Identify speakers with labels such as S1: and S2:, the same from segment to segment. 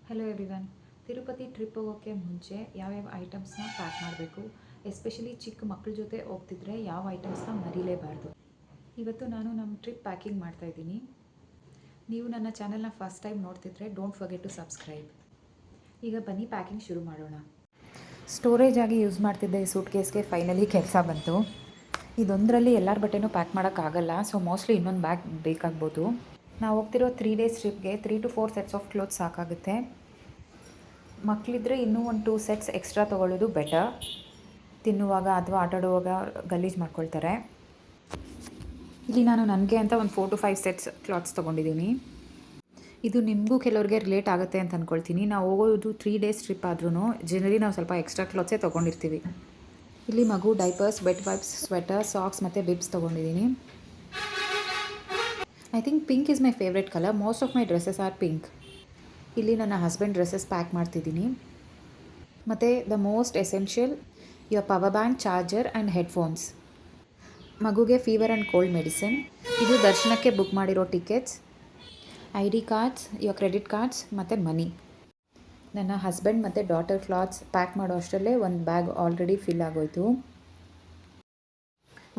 S1: Hello everyone. Tirupati trip ಹೋಗೋಕ್ಕೆ ಮುಂಚೆ ಯಾವ್ಯಾವ ಐಟಮ್ಸ್ನ ಪ್ಯಾಕ್ ಮಾಡಬೇಕು, ಎಸ್ಪೆಷಲಿ ಚಿಕ್ಕ ಮಕ್ಕಳ ಜೊತೆ ಹೋಗ್ತಿದ್ರೆ ಯಾವ ಐಟಮ್ಸ್ನ ಮರೀಲೇಬಾರ್ದು. ಇವತ್ತು ನಾನು ನಮ್ಮ ಟ್ರಿಪ್ ಪ್ಯಾಕಿಂಗ್ ಮಾಡ್ತಾಯಿದ್ದೀನಿ. ನೀವು ನನ್ನ ಚಾನಲ್ನ ಫಸ್ಟ್ ಟೈಮ್ ನೋಡ್ತಿದ್ರೆ ಡೋಂಟ್ ಫರ್ಗೆಟ್ ಟು ಸಬ್ಸ್ಕ್ರೈಬ್. ಈಗ ಬನ್ನಿ ಪ್ಯಾಕಿಂಗ್ ಶುರು ಮಾಡೋಣ. ಸ್ಟೋರೇಜ್ ಆಗಿ ಯೂಸ್ ಮಾಡ್ತಿದ್ದೆ ಈ ಸೂಟ್ ಕೇಸ್ಗೆ ಫೈನಲಿ ಕೆಲಸ ಬಂತು. ಇದೊಂದರಲ್ಲಿ ಎಲ್ಲರ ಬಟ್ಟೆನೂ ಪ್ಯಾಕ್ ಮಾಡೋಕ್ಕಾಗಲ್ಲ, ಸೊ ಮೋಸ್ಟ್ಲಿ ಇನ್ನೊಂದು ಬ್ಯಾಗ್ ಬೇಕಾಗ್ಬೋದು. ನಾವು ಹೋಗ್ತಿರೋ 3 days ಟ್ರಿಪ್ಗೆ 3 to 4 sets ಆಫ್ ಕ್ಲೋತ್ಸ್ ಸಾಕಾಗುತ್ತೆ. ಮಕ್ಕಳಿದ್ರೆ ಇನ್ನೂ ಒಂದು 2 sets ಎಕ್ಸ್ಟ್ರಾ ತೊಗೊಳ್ಳೋದು ಬೆಟರ್. ತಿನ್ನುವಾಗ ಅಥವಾ ಆಟಾಡುವಾಗ ಗಲೀಜು ಮಾಡ್ಕೊಳ್ತಾರೆ. ಇಲ್ಲಿ ನಾನು ನನಗೆ ಅಂತ ಒಂದು 4 to 5 sets ಕ್ಲಾತ್ಸ್ ತೊಗೊಂಡಿದ್ದೀನಿ. ಇದು ನಿಮಗೂ ಕೆಲವ್ರಿಗೆ ರಿಲೇಟ್ ಆಗುತ್ತೆ ಅಂತ ಅಂದ್ಕೊಳ್ತೀನಿ. ನಾವು ಹೋಗೋದು 3 days ಟ್ರಿಪ್ ಆದ್ರೂ ಜನರಲಿ ನಾವು ಸ್ವಲ್ಪ ಎಕ್ಸ್ಟ್ರಾ ಕ್ಲಾತ್ಸೇ ತೊಗೊಂಡಿರ್ತೀವಿ. ಇಲ್ಲಿ ಮಗು diapers, bed wipes, sweater, socks ಮತ್ತು ಬಿಬ್ಸ್ ತೊಗೊಂಡಿದ್ದೀನಿ. I think pink is my favourite colour. Most of my dresses are pink. ಇಲ್ಲಿ ನನ್ನ ಹಸ್ಬೆಂಡ್ ಡ್ರೆಸ್ಸಸ್ ಪ್ಯಾಕ್ ಮಾಡ್ತಿದ್ದೀನಿ. ಮತ್ತು the most essential, your power bank, charger and headphones. ಮಗುಗೆ fever and cold medicine. ಇದು ದರ್ಶನಕ್ಕೆ book ಮಾಡಿರೋ tickets, ID cards, your credit cards ಮತ್ತು money. ನನ್ನ ಹಸ್ಬೆಂಡ್ ಮತ್ತು ಡಾಟರ್ ಕ್ಲಾತ್ಸ್ ಪ್ಯಾಕ್ ಮಾಡೋ ಅಷ್ಟರಲ್ಲೇ ಒಂದು ಬ್ಯಾಗ್ ಆಲ್ರೆಡಿ ಫಿಲ್ ಆಗೋಯಿತು.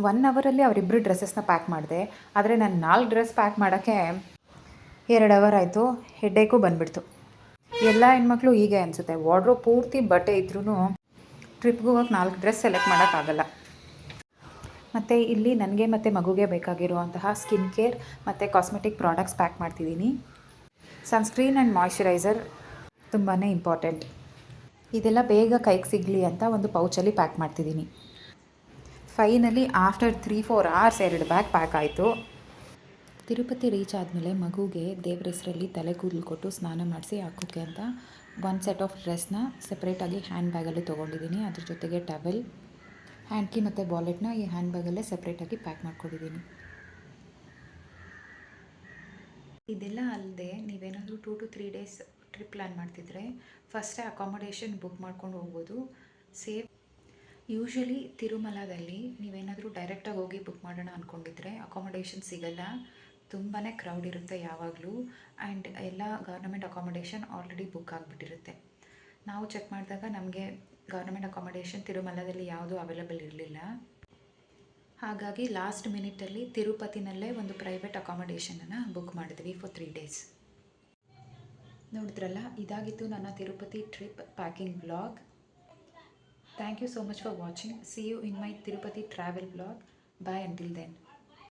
S1: 1 ಅವರಲ್ಲಿ ಅವರಿಬ್ಬರು ಡ್ರೆಸ್ಸಸ್ನ ಪ್ಯಾಕ್ ಮಾಡಿದೆ. ಆದರೆ ನಾನು 4 ಡ್ರೆಸ್ ಪ್ಯಾಕ್ ಮಾಡೋಕ್ಕೆ 2 ಅವರ್ ಆಯಿತು. ಹೆಡ್ಡೇಕು ಬಂದುಬಿಡ್ತು. ಎಲ್ಲ ಹೆಣ್ಮಕ್ಳು ಹೀಗೆ ಅನಿಸುತ್ತೆ. ವಾರ್ಡ್ರೋಬ್ ಪೂರ್ತಿ ಬಟ್ಟೆ ಇದ್ರೂ ಟ್ರಿಪ್ಗೆ ಹೋಗೋಕೆ 4 ಡ್ರೆಸ್ ಸೆಲೆಕ್ಟ್ ಮಾಡೋಕ್ಕಾಗಲ್ಲ. ಮತ್ತು ಇಲ್ಲಿ ನನಗೆ ಮತ್ತು ಮಗುಗೆ ಬೇಕಾಗಿರುವಂತಹ ಸ್ಕಿನ್ ಕೇರ್ ಮತ್ತು ಕಾಸ್ಮೆಟಿಕ್ ಪ್ರಾಡಕ್ಟ್ಸ್ ಪ್ಯಾಕ್ ಮಾಡ್ತಿದ್ದೀನಿ. ಸನ್ಸ್ಕ್ರೀನ್ ಆ್ಯಂಡ್ ಮಾಯ್ಶ್ಚರೈಸರ್ ತುಂಬಾ ಇಂಪಾರ್ಟೆಂಟ್. ಇದೆಲ್ಲ ಬೇಗ ಕೈಗೆ ಸಿಗಲಿ ಅಂತ ಒಂದು ಪೌಚಲ್ಲಿ ಪ್ಯಾಕ್ ಮಾಡ್ತಿದ್ದೀನಿ. Finally after 3-4 hours 2 bag pack ಆಯಿತು. ತಿರುಪತಿ ರೀಚ್ ಆದಮೇಲೆ ಮಗುಗೆ ದೇವ್ರ ಹೆಸರಲ್ಲಿ ತಲೆ ಕೂದಲು ಕೊಟ್ಟು ಸ್ನಾನ ಮಾಡಿಸಿ ಹಾಕೋಕ್ಕೆ ಅಂತ 1 set ಆಫ್ ಡ್ರೆಸ್ನ ಸೆಪ್ರೇಟಾಗಿ ಹ್ಯಾಂಡ್ ಬ್ಯಾಗಲ್ಲಿ ತೊಗೊಂಡಿದ್ದೀನಿ. ಅದ್ರ ಜೊತೆಗೆ ಟವೆಲ್, ಹ್ಯಾಂಡ್ ಕೀ ಮತ್ತು ವಾಲೆಟ್ನ ಈ ಹ್ಯಾಂಡ್ ಬ್ಯಾಗಲ್ಲೇ ಸೆಪ್ರೇಟಾಗಿ ಪ್ಯಾಕ್ ಮಾಡ್ಕೊಂಡಿದ್ದೀನಿ. ಇದೆಲ್ಲ ಅಲ್ಲದೆ ನೀವೇನಾದರೂ 2 to 3 days ಟ್ರಿಪ್ ಪ್ಲ್ಯಾನ್ ಮಾಡ್ತಿದ್ರೆ ಫಸ್ಟೇ ಅಕಾಮಡೇಷನ್ ಬುಕ್ ಮಾಡ್ಕೊಂಡು ಹೋಗ್ಬೋದು. ಸೇಫ್. ಯೂಶ್ವಲಿ ತಿರುಮಲದಲ್ಲಿ ನೀವೇನಾದರೂ ಡೈರೆಕ್ಟಾಗಿ ಹೋಗಿ ಬುಕ್ ಮಾಡೋಣ ಅಂದ್ಕೊಂಡಿದ್ರೆ ಅಕಾಮಡೇಷನ್ ಸಿಗಲ್ಲ. ತುಂಬಾ ಕ್ರೌಡ್ ಇರುತ್ತೆ ಯಾವಾಗಲೂ. ಆ್ಯಂಡ್ ಎಲ್ಲ ಗೌರ್ನಮೆಂಟ್ ಅಕಾಮಡೇಷನ್ ಆಲ್ರೆಡಿ ಬುಕ್ ಆಗಿಬಿಟ್ಟಿರುತ್ತೆ. ನಾವು ಚೆಕ್ ಮಾಡಿದಾಗ ನಮಗೆ ಗೌರ್ನಮೆಂಟ್ ಅಕಾಮಡೇಷನ್ ತಿರುಮಲದಲ್ಲಿ ಯಾವುದೂ ಅವೈಲೇಬಲ್ ಇರಲಿಲ್ಲ. ಹಾಗಾಗಿ ಲಾಸ್ಟ್ ಮಿನಿಟಲ್ಲಿ ತಿರುಪತಿನಲ್ಲೇ ಒಂದು ಪ್ರೈವೇಟ್ ಅಕಾಮಡೇಷನನ್ನು ಬುಕ್ ಮಾಡಿದ್ವಿ ಫಾರ್ 3 days. ನೋಡಿದ್ರಲ್ಲ, ಇದಾಗಿತ್ತು ನನ್ನ Tirupati trip packing vlog. Thank you so much for watching. See you in my Tirupati travel vlog. Bye until then.